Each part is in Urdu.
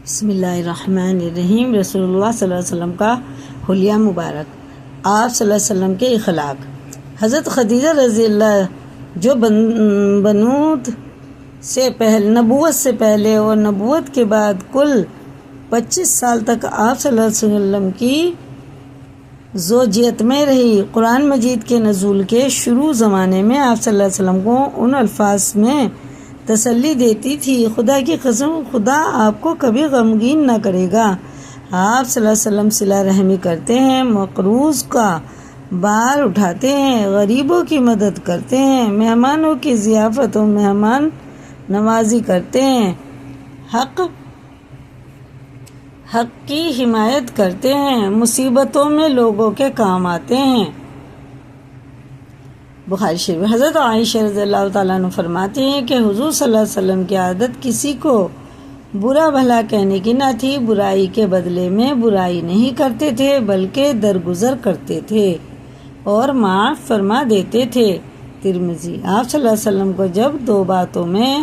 بسم اللہ الرحمن الرحیم۔ رسول اللہ صلی اللہ علیہ وسلم کا حلیہ مبارک، آپ صلی اللہ علیہ وسلم کے اخلاق۔ حضرت خدیجہ رضی اللہ جو بنوت سے پہلے، نبوت سے پہلے اور نبوت کے بعد کل 25 سال تک آپ صلی اللہ علیہ وسلم کی زوجیت میں رہی، قرآن مجید کے نزول کے شروع زمانے میں آپ صلی اللہ علیہ وسلم کو ان الفاظ میں تسلی دیتی تھی، خدا کی قسم خدا آپ کو کبھی غمگین نہ کرے گا۔ آپ صلی اللہ علیہ وسلم صلہ رحمی کرتے ہیں، مقروض کا بار اٹھاتے ہیں، غریبوں کی مدد کرتے ہیں، مہمانوں کی ضیافت و مہمان نوازی کرتے ہیں، حق کی حمایت کرتے ہیں، مصیبتوں میں لوگوں کے کام آتے ہیں۔ بخاری شریف۔ حضرت عائشہ رضی اللہ تعالیٰ عنہ فرماتی ہیں کہ حضور صلی اللہ علیہ وسلم کی عادت کسی کو برا بھلا کہنے کی نہ تھی، برائی کے بدلے میں برائی نہیں کرتے تھے بلکہ درگزر کرتے تھے اور معاف فرما دیتے تھے۔ ترمذی۔ آپ صلی اللہ علیہ وسلم کو جب 2 باتوں میں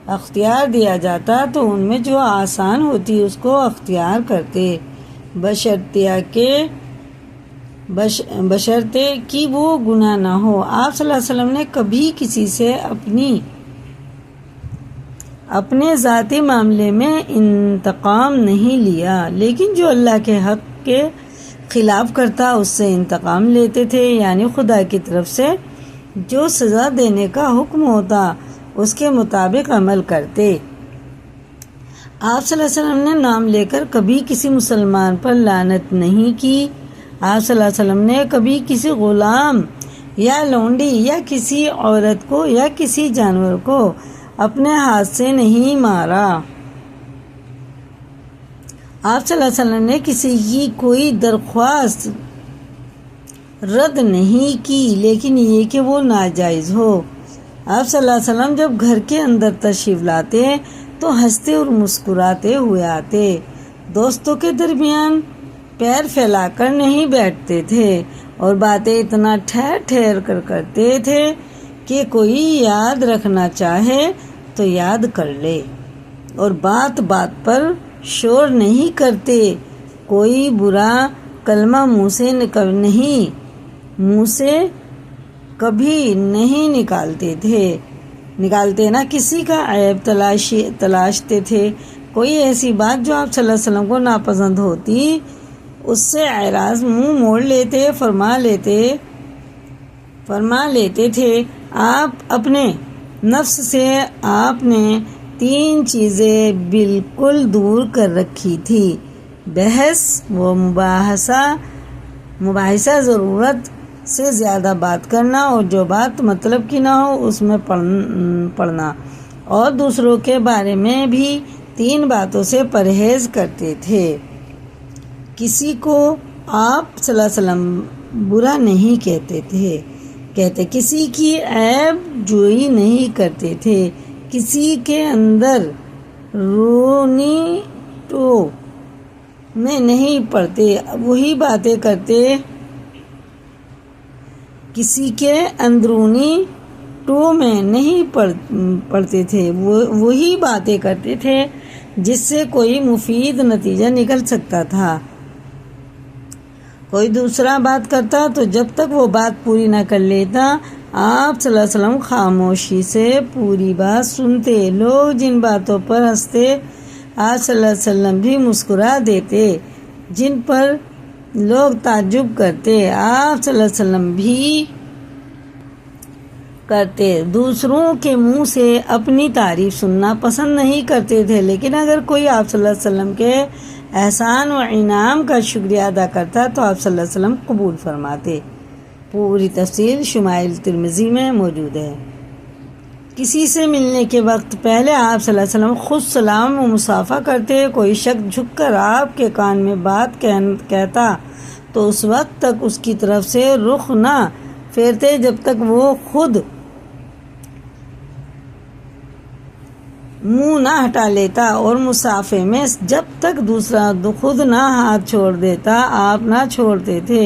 اختیار دیا جاتا تو ان میں جو آسان ہوتی اس کو اختیار کرتے، بشرطے کہ وہ گناہ نہ ہو۔ آپ صلی اللہ علیہ وسلم نے کبھی کسی سے اپنے ذاتی معاملے میں انتقام نہیں لیا، لیکن جو اللہ کے حق کے خلاف کرتا اس سے انتقام لیتے تھے، یعنی خدا کی طرف سے جو سزا دینے کا حکم ہوتا اس کے مطابق عمل کرتے۔ آپ صلی اللہ علیہ وسلم نے نام لے کر کبھی کسی مسلمان پر لعنت نہیں کی۔ آپ صلی اللہ علیہ وسلم نے کبھی کسی غلام یا لونڈی یا کسی عورت کو یا کسی جانور کو اپنے ہاتھ سے نہیں مارا۔ آپ صلی اللہ علیہ وسلم نے کسی کی کوئی درخواست رد نہیں کی، لیکن یہ کہ وہ ناجائز ہو۔ آپ صلی اللہ علیہ وسلم جب گھر کے اندر تشریف لاتے تو ہنستے اور مسکراتے ہوئے آتے، دوستوں کے درمیان پیر پھیلا کر نہیں بیٹھتے تھے اور باتیں اتنا ٹھہر ٹھہر کر کرتے تھے کہ کوئی یاد رکھنا چاہے تو یاد کر لے، اور بات بات پر شور نہیں کرتے، کوئی برا کلمہ منہ سے کبھی نہیں نکالتے، نہ کسی کا عیب تلاشتے تھے۔ کوئی ایسی بات جو آپ صلی اللہ علیہ وسلم کو ناپسند ہوتی اس سے اعراض منہ موڑ لیتے، فرما لیتے تھے۔ آپ اپنے نفس سے آپ نے 3 چیزیں بالکل دور کر رکھی تھی: بحث و مباحثہ، ضرورت سے زیادہ بات کرنا، اور جو بات مطلب کی نہ ہو اس میں پڑنا، اور دوسروں کے بارے میں بھی 3 باتوں سے پرہیز کرتے تھے۔ کسی کو آپ صلی اللہ علیہ وسلم برا نہیں کہتے، کسی کی عیب جوئی نہیں کرتے تھے، کسی کے اندر رونی ٹو میں نہیں پڑتے، وہی باتیں کرتے، کسی کے اندرونی ٹو میں نہیں پڑتے تھے، وہی باتیں کرتے تھے جس سے کوئی مفید نتیجہ نکل سکتا تھا۔ کوئی دوسرا بات کرتا تو جب تک وہ بات پوری نہ کر لیتا آپ صلی اللہ علیہ وسلم خاموشی سے پوری بات سنتے۔ لوگ جن باتوں پر ہنستے آپ صلی اللہ علیہ وسلم بھی مسکرا دیتے، جن پر لوگ تعجب کرتے آپ صلی اللہ علیہ وسلم بھی کرتے۔ دوسروں کے منہ سے اپنی تعریف سننا پسند نہیں کرتے تھے، لیکن اگر کوئی آپ صلی اللہ علیہ وسلم کے احسان و انعام کا شکریہ ادا کرتا تو آپ صلی اللہ علیہ وسلم قبول فرماتے۔ پوری تفصیل شمائل ترمذی میں موجود ہے۔ کسی سے ملنے کے وقت پہلے آپ صلی اللہ علیہ وسلم خود سلام و مصافحہ کرتے، کوئی شخص جھک کر آپ کے کان میں بات کہتا تو اس وقت تک اس کی طرف سے رخ نہ پھیرتے جب تک وہ خود منہ نہ ہٹا لیتا، اور مصافحے میں جب تک دوسرا خود نہ ہاتھ چھوڑ دیتا آپ نہ چھوڑتے تھے۔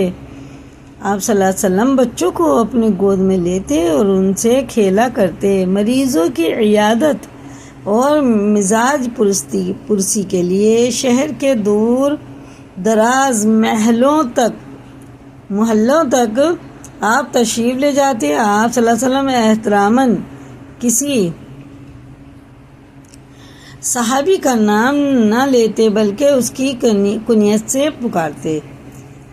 آپ صلی اللہ علیہ وسلم بچوں کو اپنی گود میں لیتے اور ان سے کھیلا کرتے، مریضوں کی عیادت اور مزاج پرسی کے لیے شہر کے دور دراز محلوں تک آپ تشریف لے جاتے۔ آپ صلی اللہ علیہ وسلم احتراماً کسی صحابی کا نام نہ لیتے بلکہ اس کی کنیت سے پکارتے۔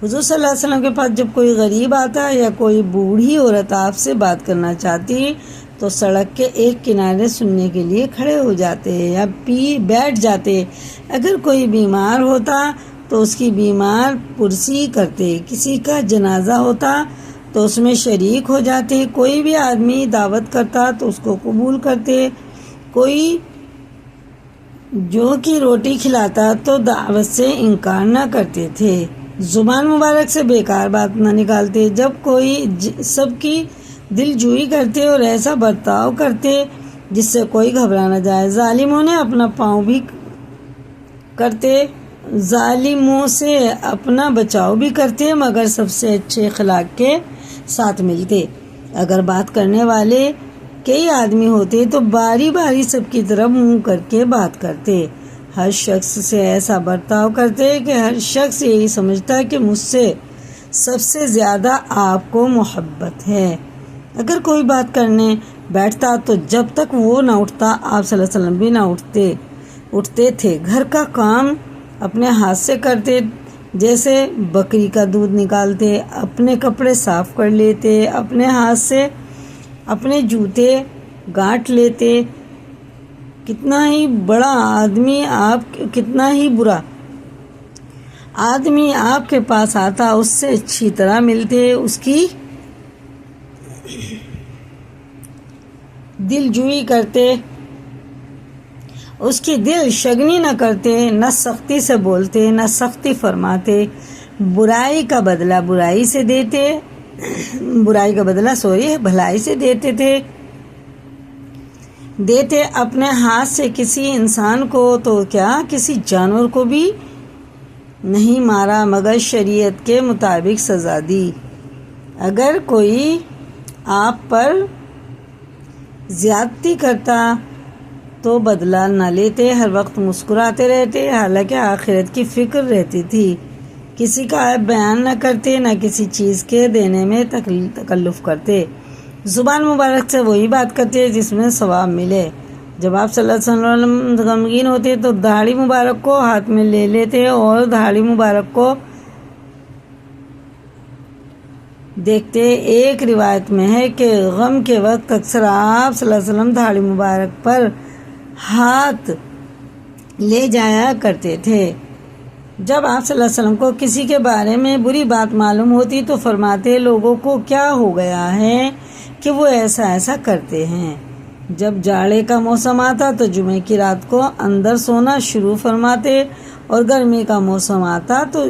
حضور صلی اللہ علیہ وسلم کے پاس جب کوئی غریب آتا یا کوئی بوڑھی عورت آپ سے بات کرنا چاہتی تو سڑک کے ایک کنارے سننے کے لیے کھڑے ہو جاتے یا بیٹھ جاتے۔ اگر کوئی بیمار ہوتا تو اس کی بیمار پرسی کرتے، کسی کا جنازہ ہوتا تو اس میں شریک ہو جاتے، کوئی بھی آدمی دعوت کرتا تو اس کو قبول کرتے، کوئی جو کی روٹی کھلاتا تو دعوت سے انکار نہ کرتے تھے، زبان مبارک سے بیکار بات نہ نکالتے، جب کوئی سب کی دل جوئی کرتے اور ایسا برتاؤ کرتے جس سے کوئی گھبرا نہ جائے، ظالموں سے اپنا بچاؤ بھی کرتے مگر سب سے اچھے اخلاق کے ساتھ ملتے۔ اگر بات کرنے والے کئی آدمی ہوتے تو باری باری سب کی طرف منہ کر کے بات کرتے، ہر شخص سے ایسا برتاؤ کرتے کہ ہر شخص یہی سمجھتا کہ مجھ سے سب سے زیادہ آپ کو محبت ہے۔ اگر کوئی بات کرنے بیٹھتا تو جب تک وہ نہ اٹھتا آپ صلی اللہ علیہ وسلم بھی نہ اٹھتے تھے۔ گھر کا کام اپنے ہاتھ سے کرتے، جیسے بکری کا دودھ نکالتے، اپنے کپڑے صاف کر لیتے، اپنے ہاتھ سے اپنے جوتے گانٹھ لیتے۔ کتنا ہی برا آدمی آپ کے پاس آتا اس سے اچھی طرح ملتے، اس کی دل جوئی کرتے، اس کی دل شگنی نہ کرتے، نہ سختی سے بولتے نہ سختی فرماتے، بھلائی کا بدلہ بھلائی سے دیتے اپنے ہاتھ سے کسی انسان کو تو کیا کسی جانور کو بھی نہیں مارا مگر شریعت کے مطابق سزا دی۔ اگر کوئی آپ پر زیادتی کرتا تو بدلہ نہ لیتے، ہر وقت مسکراتے رہتے، حالانکہ آخرت کی فکر رہتی تھی، کسی کا عیب بیان نہ کرتے، نہ کسی چیز کے دینے میں تکلف کرتے، زبان مبارک سے وہی بات کرتے جس میں ثواب ملے۔ جب آپ صلی اللہ علیہ وسلم غمگین ہوتے تو داڑھی مبارک کو ہاتھ میں لے لیتے اور داڑھی مبارک کو دیکھتے۔ ایک روایت میں ہے کہ غم کے وقت اکثر آپ صلی اللہ علیہ وسلم داڑھی مبارک پر ہاتھ لے جایا کرتے تھے۔ جب آپ صلی اللہ علیہ وسلم کو کسی کے بارے میں بری بات معلوم ہوتی تو فرماتے، لوگوں کو کیا ہو گیا ہے کہ وہ ایسا کرتے ہیں۔ جب جاڑے کا موسم آتا تو جمعے کی رات کو اندر سونا شروع فرماتے اور گرمی کا موسم آتا تو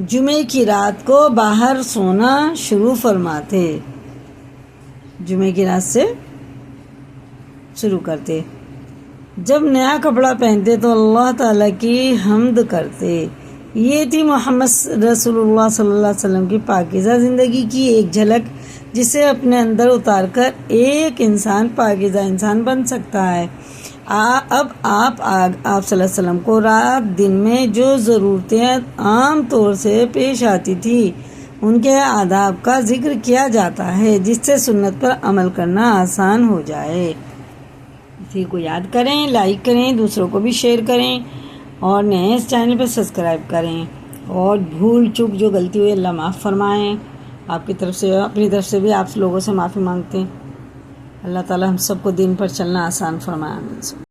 جمعے کی رات کو باہر سونا شروع فرماتے، جمعے کی رات سے شروع کرتے۔ جب نیا کپڑا پہنتے تو اللہ تعالیٰ کی حمد کرتے۔ یہ تھی محمد رسول اللہ صلی اللہ علیہ وسلم کی پاکیزہ زندگی کی ایک جھلک، جسے اپنے اندر اتار کر ایک انسان پاکیزہ انسان بن سکتا ہے۔ اب آپ صلی اللہ علیہ وسلم کو رات دن میں جو ضرورتیں عام طور سے پیش آتی تھی ان کے آداب کا ذکر کیا جاتا ہے جس سے سنت پر عمل کرنا آسان ہو جائے۔ اسی کو یاد کریں، لائک کریں، دوسروں کو بھی شیئر کریں اور نئے اس چینل پہ سبسکرائب کریں، اور بھول چوک جو غلطی ہوئی اللہ معاف فرمائیں۔ اپنی طرف سے بھی آپ لوگوں سے معافی مانگتے ہیں۔ اللہ تعالی ہم سب کو دین پر چلنا آسان فرمائے۔